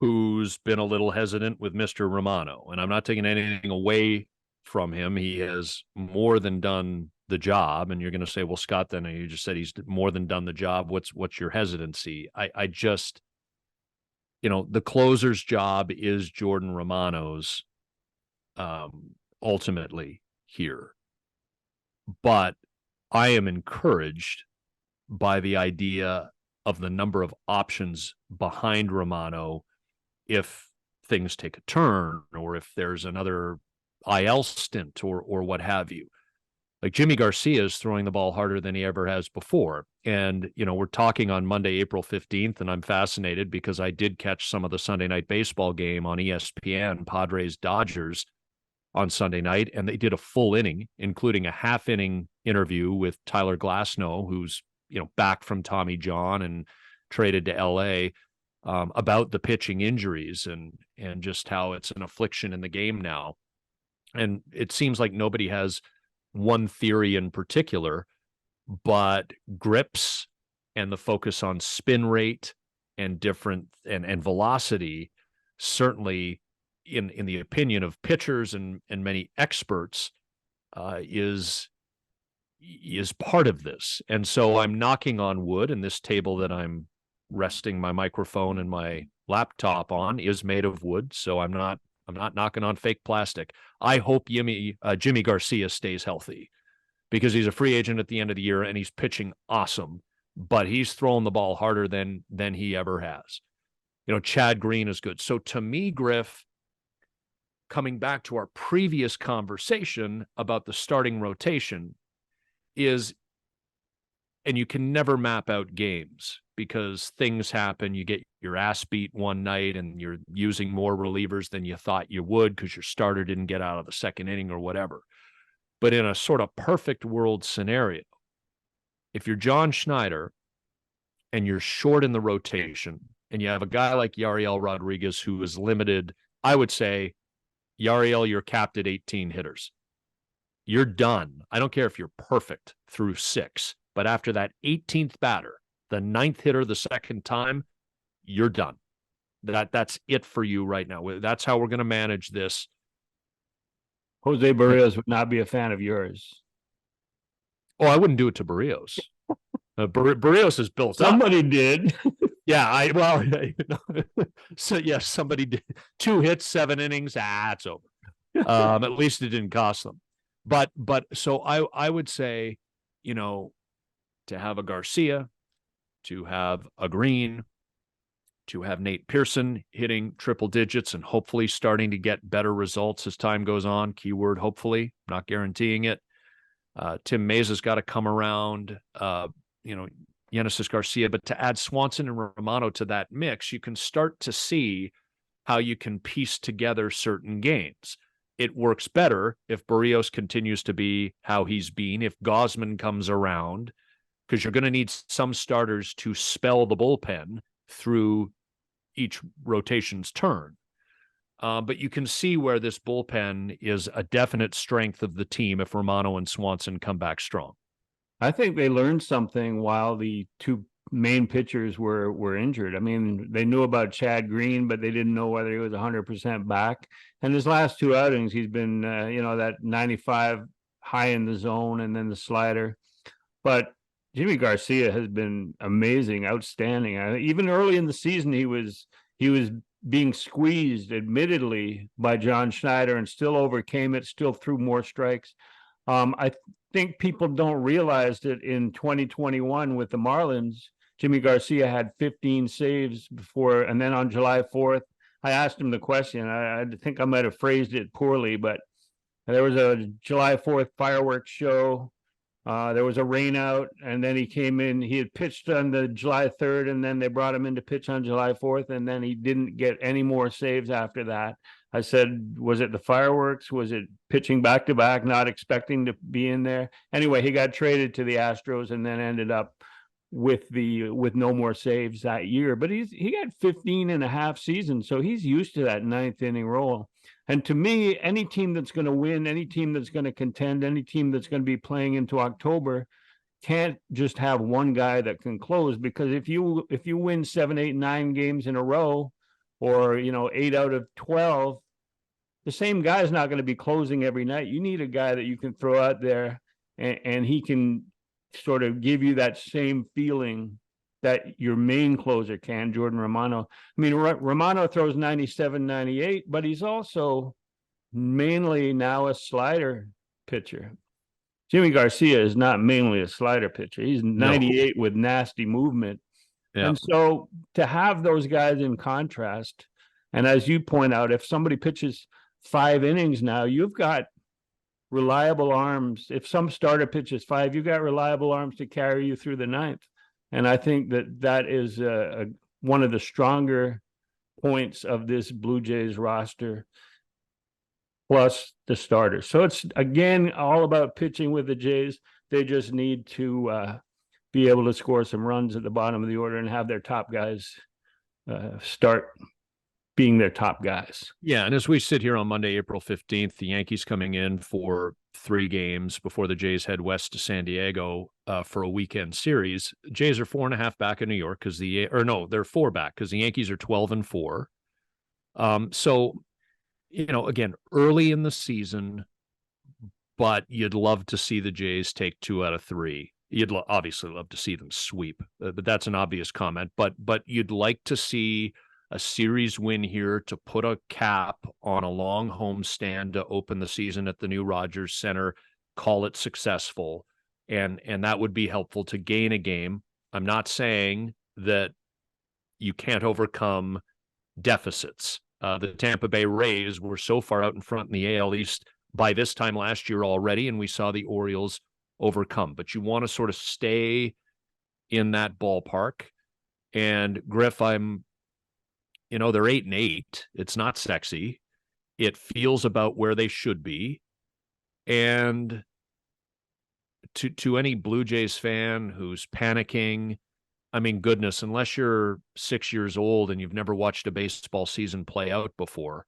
who's been a little hesitant with Mr. Romano, and I'm not taking anything away from him. He has more than done the job, and you're going to say, well, Scott, then you just said he's more than done the job. What's your hesitancy? I just, you know, the closer's job is Jordan Romano's ultimately here. But I am encouraged by the idea of the number of options behind Romano if things take a turn or if there's another IL stint or what have you. Like Jimmy Garcia is throwing the ball harder than he ever has before. And, you know, we're talking on Monday, April 15th, and I'm fascinated because I did catch some of the Sunday night baseball game on ESPN, Padres Dodgers on Sunday night, and they did a full inning, including a half inning interview with Tyler Glasnow, who's, you know, back from Tommy John and traded to LA, about the pitching injuries and just how it's an affliction in the game now. And it seems like nobody has one theory in particular, but grips and the focus on spin rate and different and velocity, certainly in the opinion of pitchers and many experts, is part of this. And so I'm knocking on wood, and this table that I'm resting my microphone and my laptop on is made of wood, so I'm not knocking on fake plastic. I hope Jimmy Garcia stays healthy, because he's a free agent at the end of the year and he's pitching awesome, but he's throwing the ball harder than he ever has. You know, Chad Green is good. So to me, Griff, coming back to our previous conversation about the starting rotation, is, and you can never map out games because things happen. You get your ass beat one night and you're using more relievers than you thought you would because your starter didn't get out of the second inning or whatever. But in a sort of perfect world scenario, if you're John Schneider and you're short in the rotation and you have a guy like Yariel Rodriguez who is limited, I would say, Yariel, you're capped at 18 hitters. You're done. I don't care if you're perfect through 6, but after that 18th batter, the 9th hitter the second time, you're done. That's it for you right now. That's how we're going to manage this. Jose Barrios would not be a fan of yours. Oh, I wouldn't do it to Barrios. Barrios is built Somebody up. did. Yeah, so yes, somebody did. 2 hits, 7 innings. It's over. At least it didn't cost them. But so I would say, you know, to have a Garcia, to have a Green, to have Nate Pearson hitting triple digits and hopefully starting to get better results as time goes on. Keyword hopefully, not guaranteeing it. Tim Mesa's got to come around, Genesis Garcia, but to add Swanson and Romano to that mix, you can start to see how you can piece together certain games. It works better if Barrios continues to be how he's been, if Gausman comes around, because you're going to need some starters to spell the bullpen through each rotation's turn. But you can see where this bullpen is a definite strength of the team if Romano and Swanson come back strong. I think they learned something while the two main pitchers were injured. I mean, they knew about Chad Green, but they didn't know whether he was 100% back. And his last two outings, he's been, that 95 high in the zone and then the slider. But Jimmy Garcia has been amazing, outstanding. Even early in the season, he was being squeezed, admittedly, by John Schneider and still overcame it, still threw more strikes. I think people don't realize that in 2021 with the Marlins, Jimmy Garcia had 15 saves before, and then on July 4th, I asked him the question. I think I might have phrased it poorly, but there was a July 4th fireworks show. There was a rain out, and then he came in. He had pitched on the July 3rd, and then they brought him in to pitch on July 4th, and then he didn't get any more saves after that. I said, was it the fireworks? Was it pitching back-to-back, not expecting to be in there? Anyway, he got traded to the Astros and then ended up with no more saves that year. But he got 15 and a half seasons, so he's used to that ninth inning role. And to me, any team that's going to win, any team that's going to contend, any team that's going to be playing into October can't just have one guy that can close, because if you win 7, 8, 9 games in a row, or 8 out of 12, the same guy is not going to be closing every night. You need a guy that you can throw out there and he can sort of give you that same feeling that your main closer can, Jordan Romano. I mean, Romano throws 97, 98, but he's also mainly now a slider pitcher. Jimmy Garcia is not mainly a slider pitcher. He's 98 with nasty movement. Yeah. And so to have those guys in contrast, and as you point out, if somebody pitches 5 innings now, you've got reliable arms. If some starter pitches 5, you've got reliable arms to carry you through the ninth. And I think that is one of the stronger points of this Blue Jays roster, plus the starters. So it's, again, all about pitching with the Jays. They just need to be able to score some runs at the bottom of the order and have their top guys start being their top guys. Yeah, and as we sit here on Monday, April 15th, the Yankees coming in for 3 games before the Jays head west to San Diego for a weekend series. Jays are 4.5 back in New York because they're 4 back because the Yankees are 12-4. So, again, early in the season, but you'd love to see the Jays take 2 out of 3. You'd obviously love to see them sweep, but that's an obvious comment. But you'd like to see a series win here to put a cap on a long homestand to open the season at the new Rogers Center, call it successful, and that would be helpful to gain a game. I'm not saying that you can't overcome deficits. The Tampa Bay Rays were so far out in front in the AL East by this time last year already, and we saw the Orioles overcome. But you want to sort of stay in that ballpark. And Griff, they're 8-8. It's not sexy. It feels about where they should be. And to any Blue Jays fan who's panicking, I mean, goodness, unless you're 6 years old and you've never watched a baseball season play out before,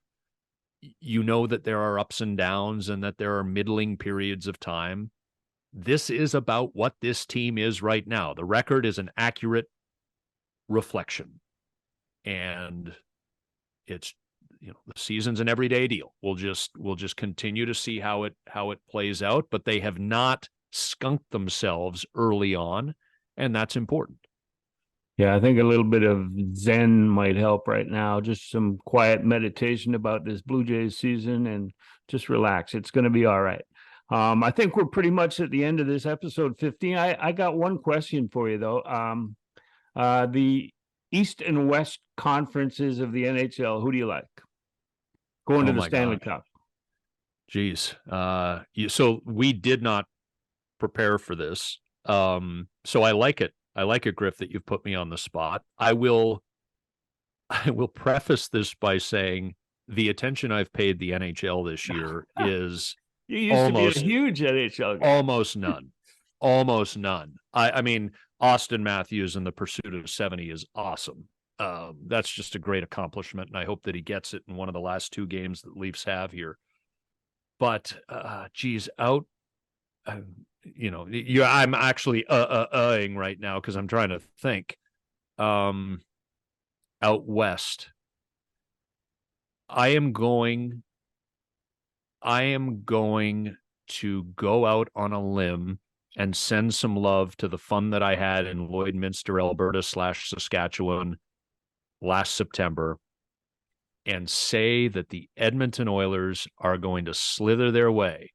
you know that there are ups and downs and that there are middling periods of time. This is about what this team is right now. The record is an accurate reflection. And it's, the season's an everyday deal. We'll just continue to see how it plays out, but they have not skunked themselves early on, and that's important. Yeah, I think a little bit of Zen might help right now. Just some quiet meditation about this Blue Jays season and just relax. It's going to be all right. I think we're pretty much at the end of this episode 15. I got one question for you, though. The East and West conferences of the NHL, who do you like going to the Stanley Cup? Geez. So we did not prepare for this. So I like it. I like it, Griff, that you've put me on the spot. I will preface this by saying the attention I've paid the NHL this year is You used to be a huge NHL guy. Almost none. Almost none. I mean, Austin Matthews in the pursuit of 70 is awesome. That's just a great accomplishment, and I hope that he gets it in one of the last 2 games that Leafs have here. But, geez, I'm actually right now because I'm trying to think. Out west, I am going to go out on a limb and send some love to the fun that I had in Lloydminster, Alberta / Saskatchewan last September and say that the Edmonton Oilers are going to slither their way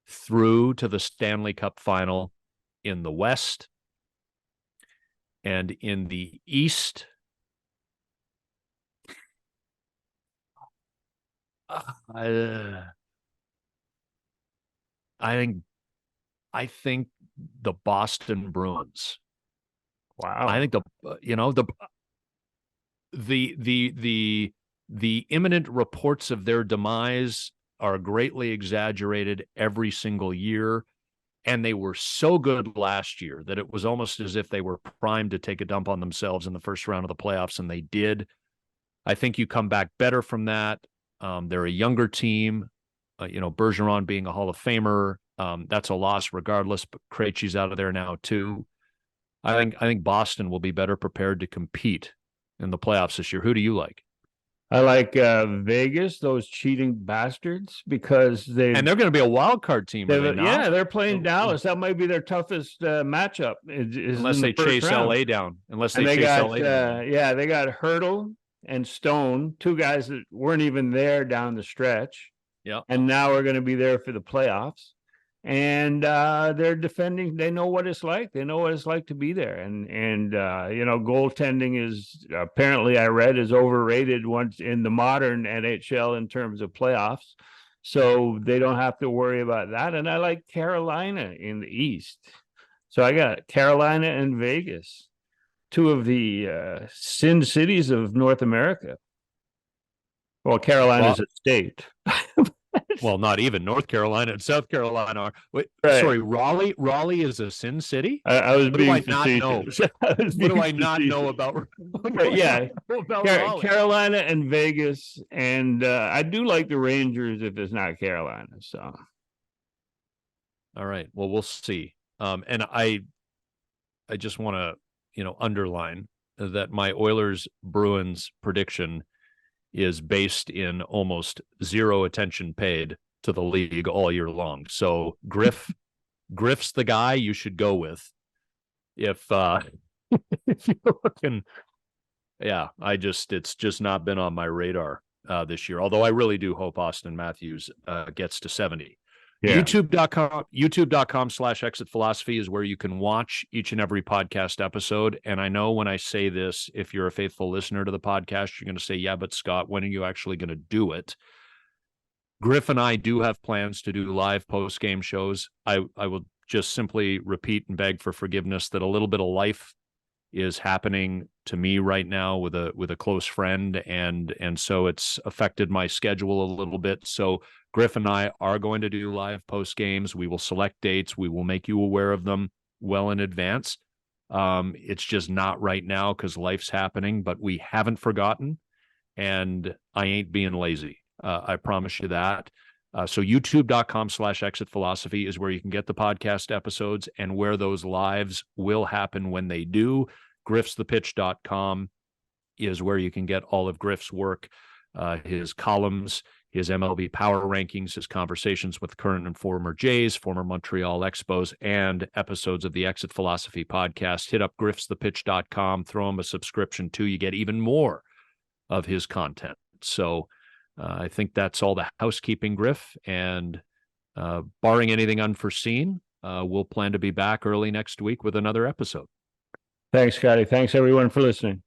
through to the Stanley Cup final in the West. And in the East, I think the Boston Bruins. Wow. I think the imminent reports of their demise are greatly exaggerated every single year. And they were so good last year that it was almost as if they were primed to take a dump on themselves in the first round of the playoffs, and they did. I think you come back better from that. They're a younger team. Bergeron being a Hall of Famer, that's a loss regardless, but Krejci's out of there now too. I think Boston will be better prepared to compete in the playoffs this year. Who do you like? I like Vegas, those cheating bastards, because they're going to be a wild card team. They're playing Dallas. That might be their toughest matchup. Unless they chase LA down. They got Hurdle and Stone, 2 guys that weren't even there down the stretch. Yeah, and now we're going to be there for the playoffs. And they're defending. They know what it's like. They know what it's like to be there. And goaltending is apparently, I read, is overrated once in the modern NHL in terms of playoffs. So they don't have to worry about that. And I like Carolina in the East. So I got Carolina and Vegas, 2 of the Sin Cities of North America. Well, Carolina's a state. Well, not even North Carolina and South Carolina are. Wait, right. Sorry, Raleigh. Raleigh is a Sin City. I was being facetious. What do I not know about? Carolina and Vegas, and I do like the Rangers if it's not Carolina. So, all right. Well, we'll see. And I just want to underline that my Oilers Bruins prediction is based in almost zero attention paid to the league all year long. So Griff's the guy you should go with. If you're looking, it's just not been on my radar this year. Although I really do hope Austin Matthews gets to 70. Yeah. YouTube.com/Exit Philosophy is where you can watch each and every podcast episode. And I know when I say this, if you're a faithful listener to the podcast, you're going to say, yeah, but Scott, when are you actually going to do it? Griff and I do have plans to do live post-game shows. I will just simply repeat and beg for forgiveness that a little bit of life is happening to me right now with a close friend. And so it's affected my schedule a little bit. So Griff and I are going to do live post games. We will select dates. We will make you aware of them well in advance. It's just not right now because life's happening, but we haven't forgotten, and I ain't being lazy. I promise you that. So youtube.com/Exit Philosophy is where you can get the podcast episodes and where those lives will happen when they do. Griffsthepitch.com is where you can get all of Griff's work, his columns, his MLB power rankings, his conversations with current and former Jays, former Montreal Expos, and episodes of the Exit Philosophy podcast. Hit up griffsthepitch.com, throw him a subscription too. You get even more of his content. So I think that's all the housekeeping, Griff. And barring anything unforeseen, we'll plan to be back early next week with another episode. Thanks, Scotty. Thanks, everyone, for listening.